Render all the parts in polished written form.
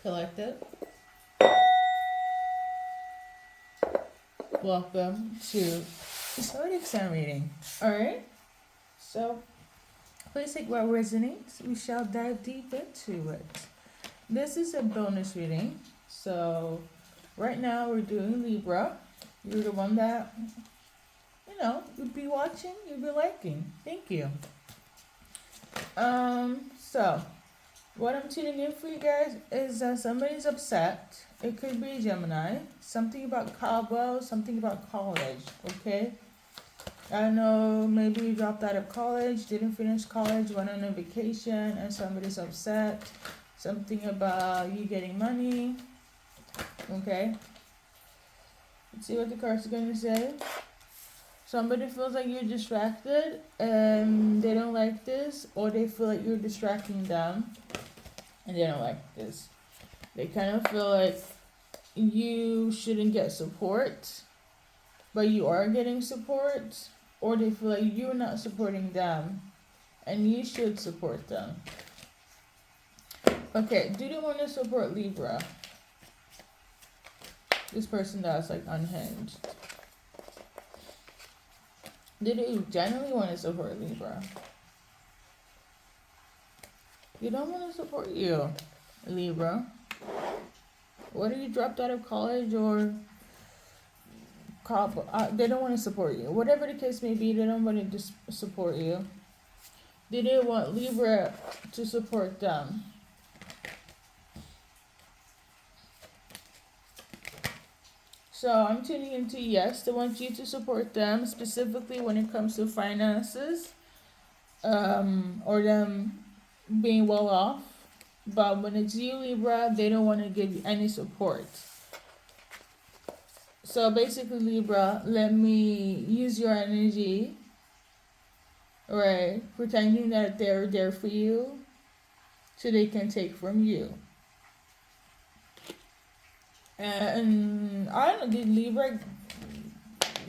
Collective. Welcome to the Zodiac Sign reading. Alright, so please take what resonates. We shall dive deep into it. This is a bonus reading. So right now we're doing Libra. You're the one that, you'd be watching, you'd be liking. Thank you. So what I'm tuning in for you guys is that somebody's upset. It could be Gemini. Something about Cabo, something about college, okay? I know maybe you dropped out of college, didn't finish college, went on a vacation, and somebody's upset. Something about you getting money, okay? Let's see what the cards are going to say. Somebody feels like you're distracted and they don't like this, or they feel like you're distracting them and they don't like this. They kind of feel like you shouldn't get support, but you are getting support, or they feel like you're not supporting them and you should support them. Okay, do they want to support Libra? This person that's like unhinged. Do they generally want to support Libra? You don't want to support you, Libra. Whether you dropped out of college or they don't want to support you. Whatever the case may be, they don't want to support you. Do they want Libra to support them? So I'm tuning into yes, they want you to support them, specifically when it comes to finances, or them being well off. But when it's you, Libra, they don't want to give you any support. So basically, Libra, let me use your energy, right? Pretending that they're there for you so they can take from you. And I don't know, did Libra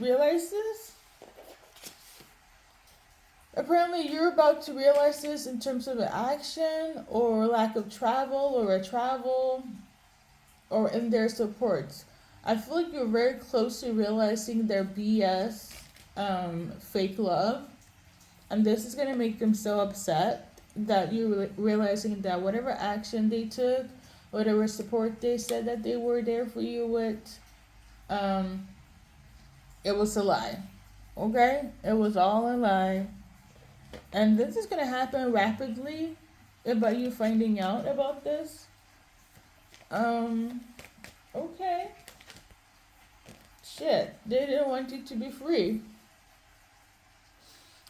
realize this? Apparently you're about to realize this in terms of an action or lack of travel or a travel or in their support. I feel like you're very close to realizing their BS, fake love. And this is going to make them so upset that you're realizing that whatever action they took, whatever support they said that they were there for you with, it was a lie. Okay? It was all a lie. And this is going to happen rapidly about you finding out about this. Okay. Shit. They didn't want you to be free.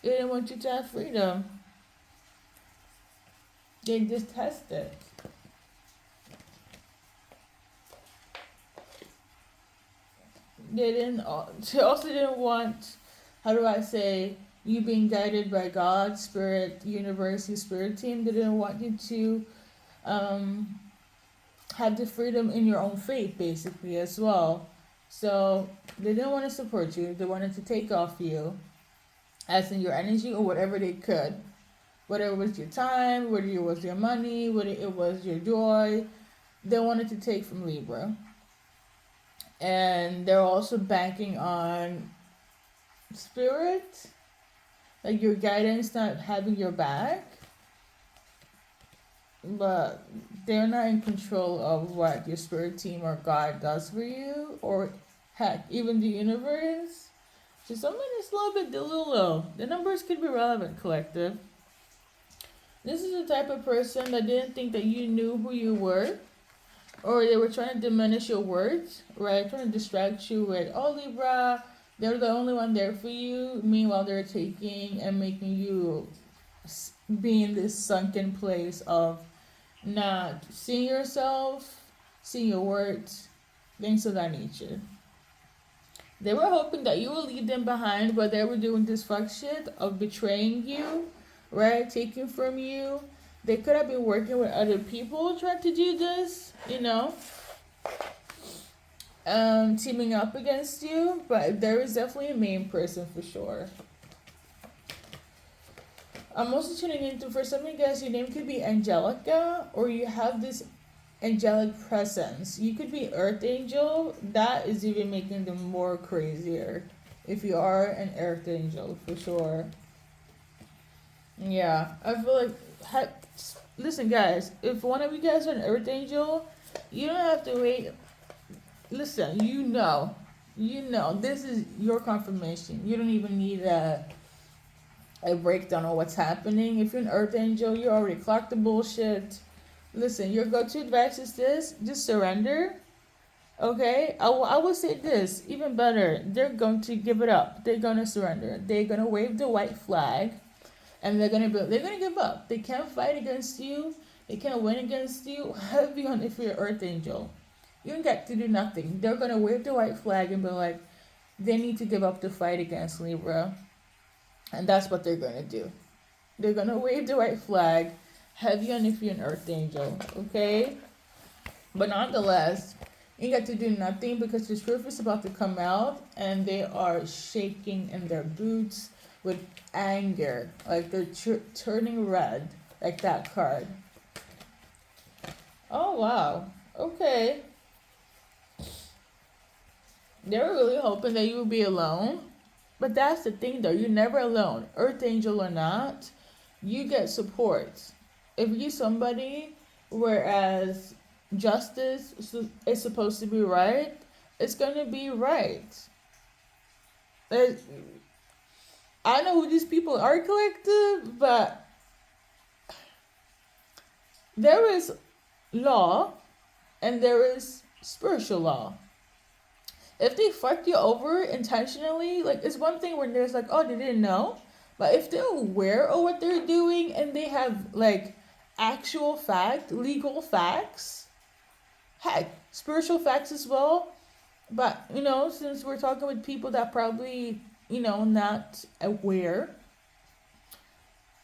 They didn't want you to have freedom. They detest it. They also didn't want, how do I say, you being guided by God, Spirit, Universe, your Spirit team. They didn't want you to have the freedom in your own faith, basically, as well. So they didn't want to support you. They wanted to take off you, as in your energy or whatever they could. Whether it was your time, whether it was your money, whether it was your joy, they wanted to take from Libra. And they're also banking on Spirit, like your guidance not having your back, but they're not in control of what your Spirit team or God does for you, or heck, even the universe. So someone is a little bit delulu. The numbers could be relevant, collective. This is the type of person that didn't think that you knew who you were, or they were trying to diminish your words, right? Trying to distract you with, oh, Libra, they're the only one there for you. Meanwhile, they're taking and making you be in this sunken place of not seeing yourself, seeing your words, things of that nature. They were hoping that you will leave them behind, but they were doing this fuck shit of betraying you, right? Taking from you. They could have been working with other people trying to do this, teaming up against you, but there is definitely a main person for sure. I'm also tuning into, for some of you guys, your name could be Angelica, or you have this angelic presence. You could be earth angel. That is even making them more crazier. If you are an earth angel, for sure. Yeah, I feel like. Listen, guys. If one of you guys are an earth angel, you don't have to wait. Listen, this is your confirmation. You don't even need a breakdown of what's happening. If you're an earth angel, you already clocked the bullshit. Listen, your go-to advice is this: just surrender. Okay, I will say this even better. They're going to give it up. They're going to surrender. They're going to wave the white flag, and they're going to give up. They can't fight against you. They can't win against you. Heavy on if you're an earth angel. You don't get to do nothing. They're going to wave the white flag and be like, they need to give up the fight against Libra. And that's what they're going to do. They're going to wave the white flag, heavy on if you're an earth angel, okay? But nonetheless, you got to do nothing because the truth is about to come out and they are shaking in their boots with anger. Like they're turning red, like that card. Oh, wow. Okay. They were really hoping that you would be alone. But that's the thing though, you're never alone. Earth angel or not, you get support. If you're somebody, whereas justice is supposed to be right, it's going to be right. I know who these people are, collective, but there is law and there is spiritual law. If they fuck you over intentionally, like it's one thing when there's like, oh, they didn't know. But if they're aware of what they're doing and they have like actual fact, legal facts, heck, spiritual facts as well. But, since we're talking with people that probably, not aware,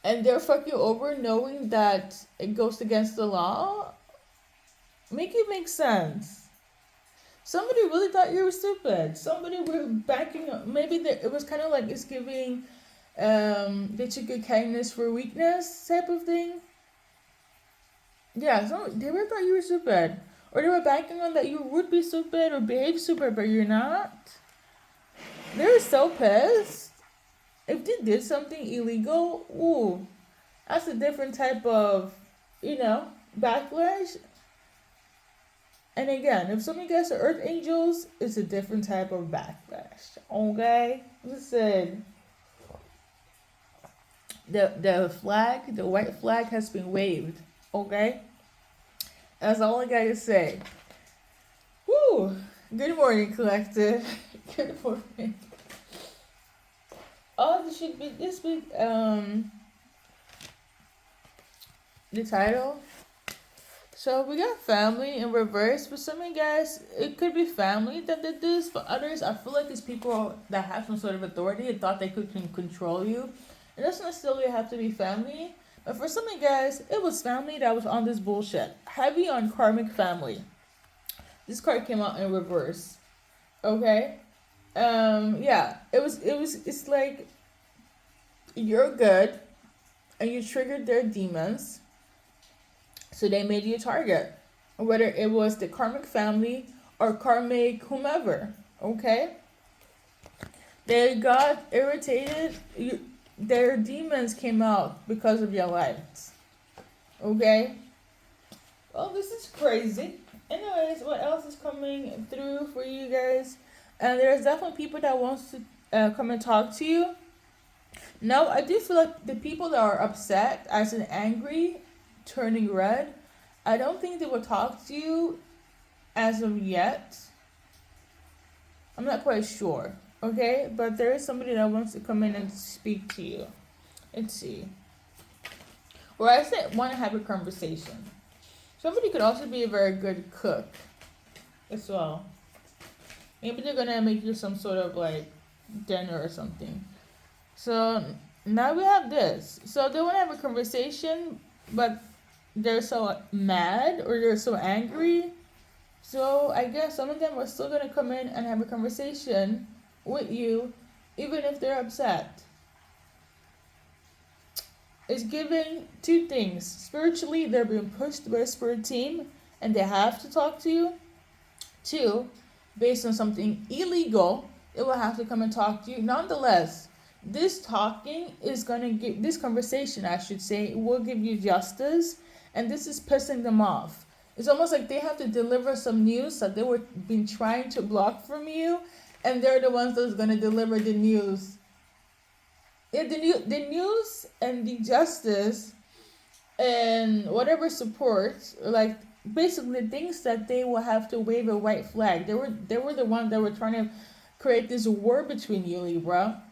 and they're fucking over knowing that it goes against the law, make it make sense. Somebody really thought you were stupid. Somebody were backing up. Maybe it was kind of like it's giving, they took your kindness for weakness type of thing. Yeah, they really thought you were stupid. Or they were banking on that you would be stupid or behave stupid, but you're not. They were so pissed. If they did something illegal, ooh, that's a different type of, backlash. And again, if some of you guys are earth angels, it's a different type of backlash. Okay? Listen. The flag, the white flag has been waved. Okay? That's all I gotta say. Woo! Good morning, collective. Good morning. Oh, this should be the title. So we got family in reverse. For some of you guys, it could be family that did this. For others, I feel like it's people that have some sort of authority and thought they could control you. It doesn't necessarily have to be family. But for some of you guys, it was family that was on this bullshit. Heavy on karmic family. This card came out in reverse. Okay? Yeah. It's like you're good and you triggered their demons. So they made you a target. Whether it was the karmic family or karmic whomever. Okay? They got irritated. Their demons came out because of your lives. Okay? Well, this is crazy. Anyways, what else is coming through for you guys? And there's definitely people that wants to come and talk to you. Now, I do feel like the people that are upset, as in angry, turning red, I don't think they will talk to you as of yet. I'm not quite sure. Okay? But there is somebody that wants to come in and speak to you. Let's see. Or I said want to have a conversation. Somebody could also be a very good cook as well. Maybe they're going to make you some sort of like dinner or something. So now we have this. So they want to have a conversation, but they're so mad or they're so angry. So I guess some of them are still going to come in and have a conversation with you, even if they're upset. It's giving two things. Spiritually, they're being pushed by a spirit team, and they have to talk to you. Two, based on something illegal, it will have to come and talk to you. Nonetheless, this conversation, I should say, will give you justice, and this is pissing them off. It's almost like they have to deliver some news that they were been trying to block from you, and they're the ones that's gonna deliver the news. Yeah, the news and the justice and whatever support, like basically things that they will have to wave a white flag. They were the ones that were trying to create this war between you, Libra.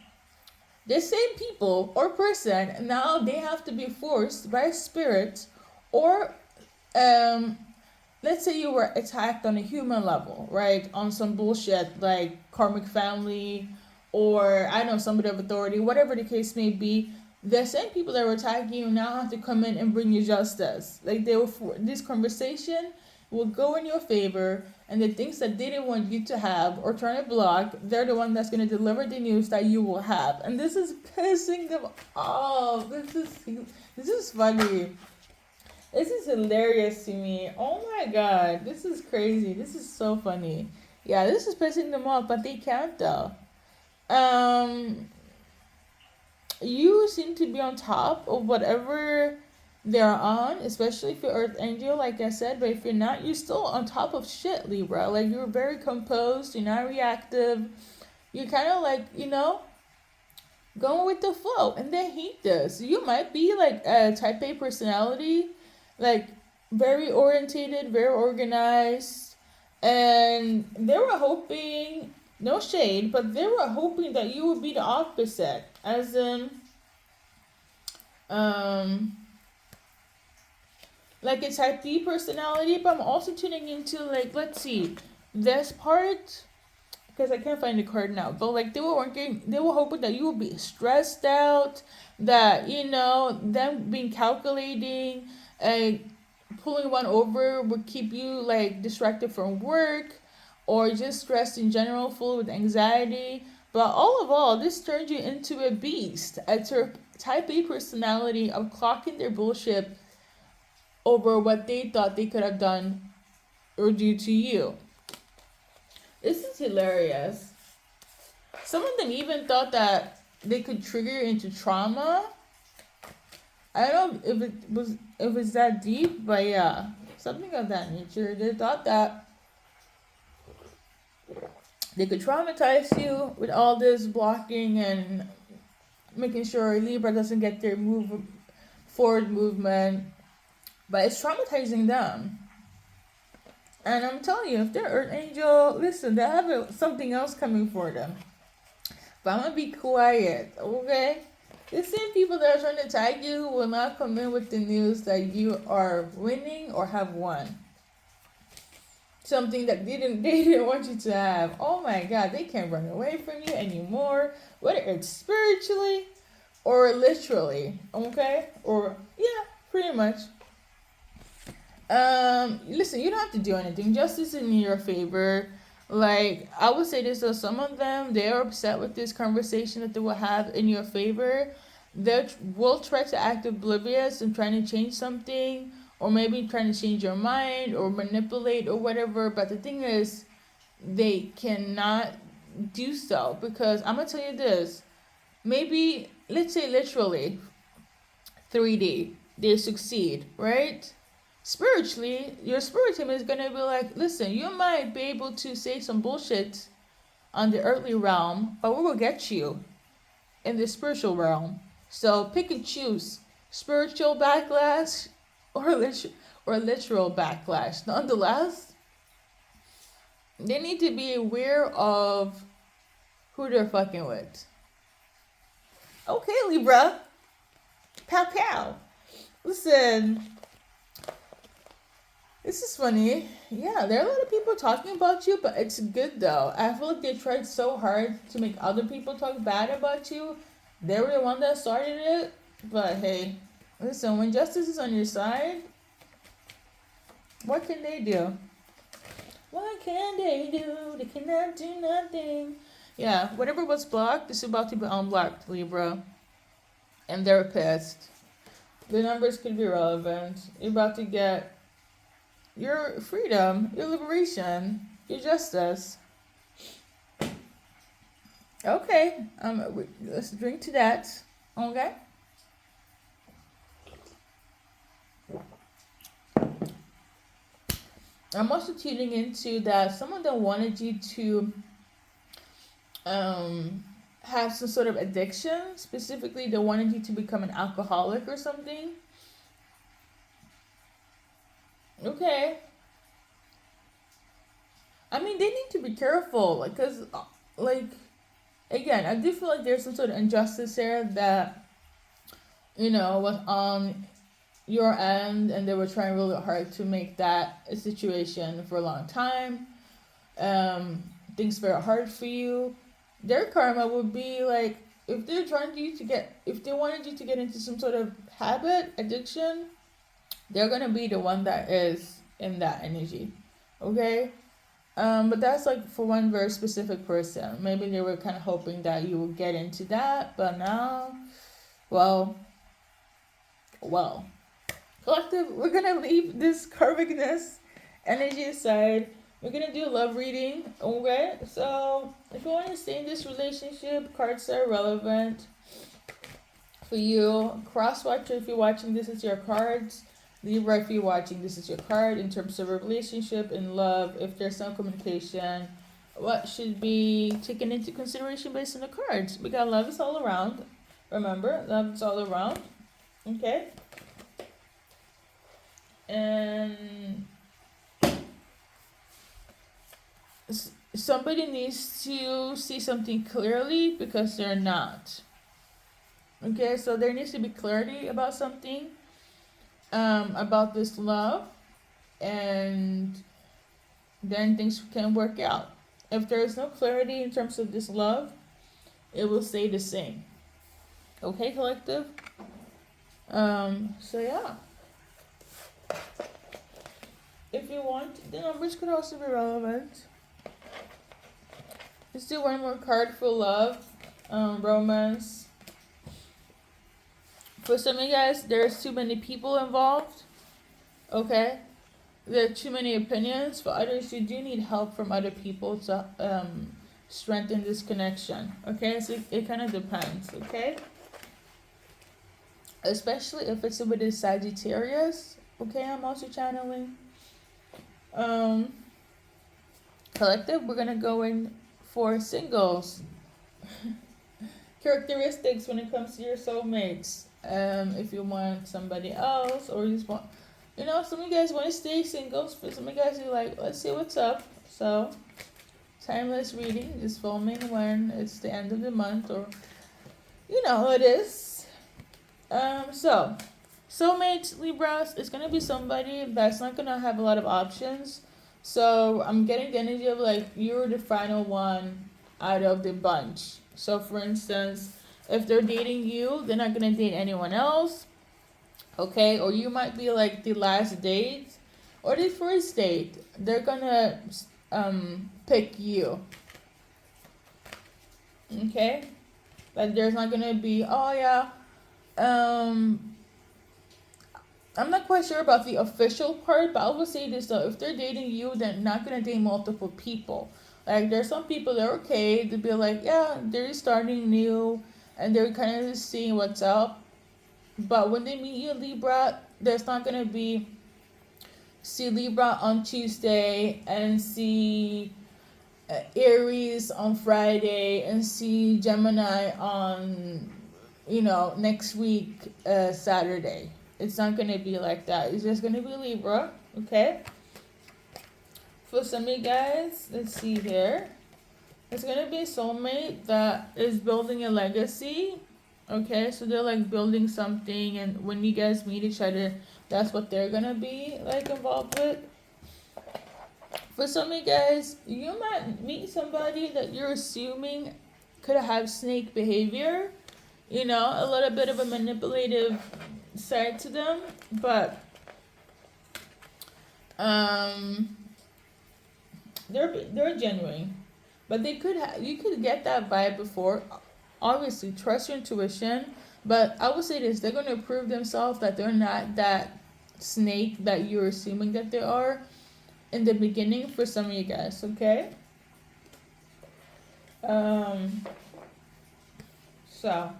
The same people or person, now they have to be forced by spirit, or let's say you were attacked on a human level, right? On some bullshit like karmic family, or I know somebody of authority, whatever the case may be. The same people that were attacking you now have to come in and bring you justice. Like this conversation will go in your favor, and the things that they didn't want you to have or trying to block, they're the one that's going to deliver the news that you will have. And this is pissing them off. This is funny. This is hilarious to me. Oh my god, this is crazy. This is so funny. Yeah, this is pissing them off, but they can't though. You seem to be on top of whatever they're on, especially if you're Earth Angel, like I said. But if you're not, you're still on top of shit, Libra. Like, you're very composed, you're not reactive. You're kind of like, going with the flow. And they hate this. You might be like a type A personality, like very orientated, very organized. And they were hoping, no shade, but they were hoping that you would be the opposite. As in, like a type B personality, but I'm also tuning into, like, let's see, this part, because I can't find the card now, but like they were hoping that you would be stressed out, that, them being calculating, pulling one over would keep you like distracted from work, or just stressed in general, full with anxiety. But all of all, this turned you into a beast. It's your type A personality of clocking their bullshit over what they thought they could have done or do to you. This is hilarious. Some of them even thought that they could trigger you into trauma. I don't know if it's that deep, but yeah, something of that nature. They thought that they could traumatize you with all this blocking and making sure Libra doesn't get their forward movement. But it's traumatizing them. And I'm telling you, if they're Earth Angel, listen, they have something else coming for them. But I'm going to be quiet, okay? The same people that are trying to attack you will not come in with the news that you are winning or have won. Something that they didn't want you to have. Oh my god, they can't run away from you anymore, whether it's spiritually or literally, okay? Or yeah, pretty much. Listen, you don't have to do anything. Justice is in your favor. Like, I would say this though, some of them, they are upset with this conversation that they will have in your favor. They will try to act oblivious and trying to change something, or maybe trying to change your mind or manipulate or whatever. But the thing is, they cannot do so, because I'm going to tell you this. Maybe, let's say literally, 3D, they succeed, right? Spiritually, your spirit team is going to be like, listen, you might be able to say some bullshit on the earthly realm, but we will get you in the spiritual realm. So pick and choose, spiritual backlash or literal backlash. Nonetheless, they need to be aware of who they're fucking with. Okay, Libra. Pow pow. Listen, this is funny. Yeah, there are a lot of people talking about you, but it's good though. I feel like they tried so hard to make other people talk bad about you. They were the one that started it. But hey, listen, when justice is on your side, what can they do? What can they do? They cannot do nothing. Yeah, whatever was blocked is about to be unblocked, Libra. And they're pissed. The numbers could be relevant. You're about to get your freedom, your liberation, your justice. Okay, let's drink to that. Okay. I'm also tuning into that some of them wanted you to um have some sort of addiction. Specifically, they wanted you to become an alcoholic or something. Okay. I mean, they need to be careful, like, cause, like, again, I do feel like there's some sort of injustice there that was on your end, and they were trying really hard to make that a situation for a long time. Um, Things very hard for you. Their karma would be like if they're trying you to get, if they wanted you to get into some sort of habit addiction, they're gonna be the one that is in that energy. Okay. But that's like for one very specific person. Maybe they were kind of hoping that you would get into that, but now, well, well, collective, we're gonna leave this karmicness energy aside. We're gonna do a love reading, okay? So if you want to stay in this relationship, cards are relevant for you. Cross watcher, if you're watching, this is your cards. Libra, if you're watching, this is your card in terms of a relationship and love. If there's no communication, what should be taken into consideration based on the cards? We got love is all around. Remember, love is all around. Okay. And somebody needs to see something clearly because they're not. Okay, so there needs to be clarity about something, about this love, and then things can work out. If there is no clarity in terms of this love, it will stay the same. Okay, collective? So yeah. If you want, the numbers could also be relevant. Let's do one more card for love, romance. For some of you guys, there's too many people involved. Okay? There are too many opinions. For others, you do need help from other people to strengthen this connection. Okay? So it kind of depends. Okay? Especially if it's somebody Sagittarius. Okay, I'm also channeling. Collective, we're gonna go in for singles. Characteristics when it comes to your soulmates. If you want somebody else, or you just want, some of you guys want to stay singles. For some of you guys, you're like, let's see what's up. So, timeless reading is filming when it's the end of the month, or it is. So, soulmates, Libras, it's gonna be somebody that's not gonna have a lot of options. So I'm getting the energy of like you're the final one out of the bunch. So for instance, if they're dating you, they're not gonna date anyone else. Okay, or you might be like the last date or the first date. They're gonna pick you. Okay? Like there's not gonna be, oh yeah, I'm not quite sure about the official part, but I will say this though: if they're dating you, they're not gonna date multiple people. Like there's some people that are okay to be like, yeah, they're starting new, and they're kind of just seeing what's up. But when they meet you, Libra, there's not gonna be see Libra on Tuesday and see Aries on Friday and see Gemini on next week Saturday. It's not going to be like that. It's just going to be Libra, okay? For some of you guys, let's see here. It's going to be a soulmate that is building a legacy, okay? So they're like building something, and when you guys meet each other, that's what they're going to be like involved with. For some of you guys, you might meet somebody that you're assuming could have snake behavior, a little bit of a manipulative side to them, but they're genuine, but you could get that vibe before. Obviously, trust your intuition, but I would say this: they're going to prove themselves that they're not that snake that you're assuming that they are in the beginning for some of you guys, okay? So,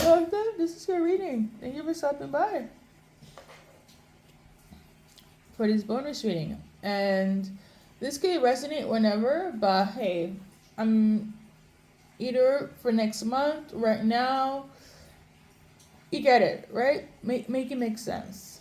okay, this is your reading. Thank you for stopping by for this bonus reading. And this can resonate whenever, but hey, I'm either for next month, right now, you get it, right? Make it make sense.